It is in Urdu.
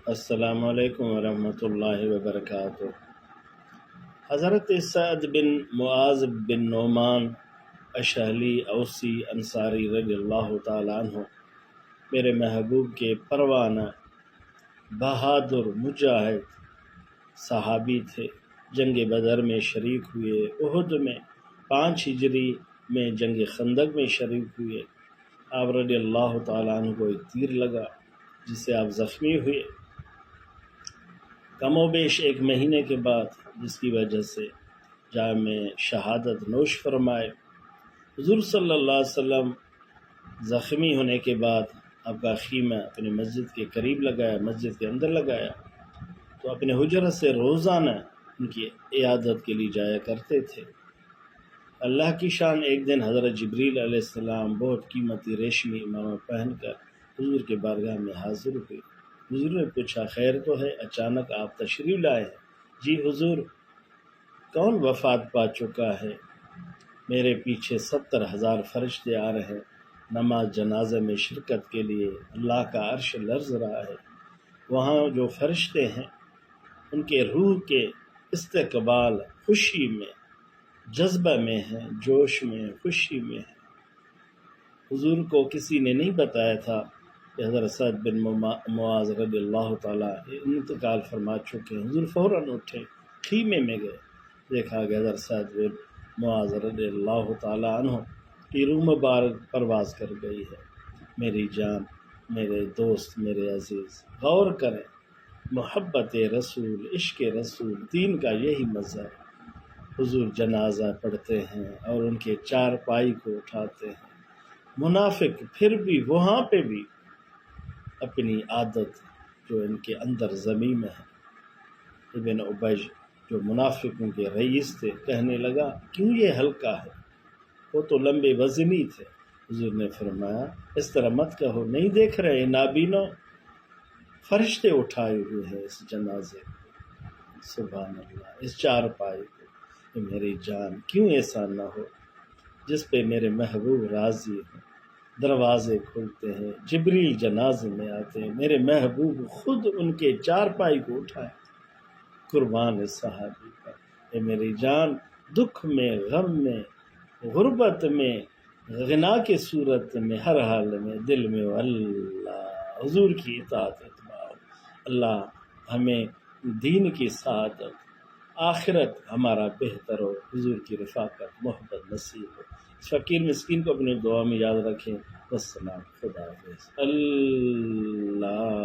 السلام علیکم ورحمۃ اللہ وبرکاتہ۔ حضرت سعد بن معاذ بن نعمان اشہلی اوسی انصاری رضی اللہ تعالیٰ عنہ میرے محبوب کے پروانہ بہادر مجاہد صحابی تھے۔ جنگ بدر میں شریک ہوئے، احد میں 5 ہجری میں جنگ خندق میں شریک ہوئے۔ آپ رضی اللہ تعالیٰ عنہ کو ایک تیر لگا جس سے آپ زخمی ہوئے، کم و بیش 1 مہینے کے بعد، جس کی وجہ سے جام شہادت نوش فرمائے۔ حضور صلی اللہ علیہ وسلم زخمی ہونے کے بعد آپ کا خیمہ اپنے مسجد کے قریب لگایا، مسجد کے اندر لگایا، تو اپنے حجرت سے روزانہ ان کی عیادت کے لیے جایا کرتے تھے۔ اللہ کی شان، ایک دن حضرت جبریل علیہ السلام بہت قیمتی ریشمی امامہ پہن کر حضور کے بارگاہ میں حاضر ہوئے۔ حضور نے پوچھا خیر تو ہے، اچانک آپ تشریف لائے ہیں؟ جی حضور، کون وفات پا چکا ہے؟ میرے پیچھے 70,000 فرشتے آ رہے ہیں نماز جنازہ میں شرکت کے لیے، اللہ کا عرش لرز رہا ہے۔ وہاں جو فرشتے ہیں ان کے روح کے استقبال خوشی میں، جذبہ میں ہیں، جوش میں، خوشی میں ہیں۔ حضور کو کسی نے نہیں بتایا تھا کہ حضرت سعد بن معاذ رضی اللہ تعالیٰ انتقال فرما چکے ہیں۔ حضور فوراً اٹھے، خیمے میں گئے، دیکھا کہ حضرت سعد بن معاذ رضی اللہ تعالیٰ عنہ کی روح مبارک پرواز کر گئی ہے۔ میری جان، میرے دوست، میرے عزیز، غور کریں، محبت رسول، عشق رسول، دین کا یہی مزہ ہے۔ حضور جنازہ پڑھتے ہیں اور ان کے 4 پائی کو اٹھاتے ہیں۔ منافق پھر بھی وہاں پہ بھی اپنی عادت جو ان کے اندر ضمیم ہے، ابن ابی جو منافقوں کے رئیس تھے کہنے لگا کیوں یہ ہلکا ہے، وہ تو لمبے وزنی تھے۔ حضور نے فرمایا اس طرح مت کہو، نہیں دیکھ رہے نابینوں، فرشتے اٹھائے ہوئے ہیں اس جنازے کو، سبحان اللہ، اس 4 پائی کو۔ کہ میری جان کیوں ایسا نہ ہو جس پہ میرے محبوب راضی ہوں۔ دروازے کھلتے ہیں، جبریل جنازے میں آتے ہیں، میرے محبوب خود ان کے 4 پائی کو اٹھائے، قربان صحابی کا۔ اے میری جان، دکھ میں، غم میں، غربت میں، غنا کی صورت میں، ہر حال میں دل میں اللہ، حضور کی اطاعت اتباع، اللہ ہمیں دین کی سعادت، آخرت ہمارا بہتر ہو، حضور کی رفاقت، محبت نصیب ہو۔ اس فقیر مسکین کو اپنی دعا میں یاد رکھیں۔ والسلام، خدا حافظ، اللہ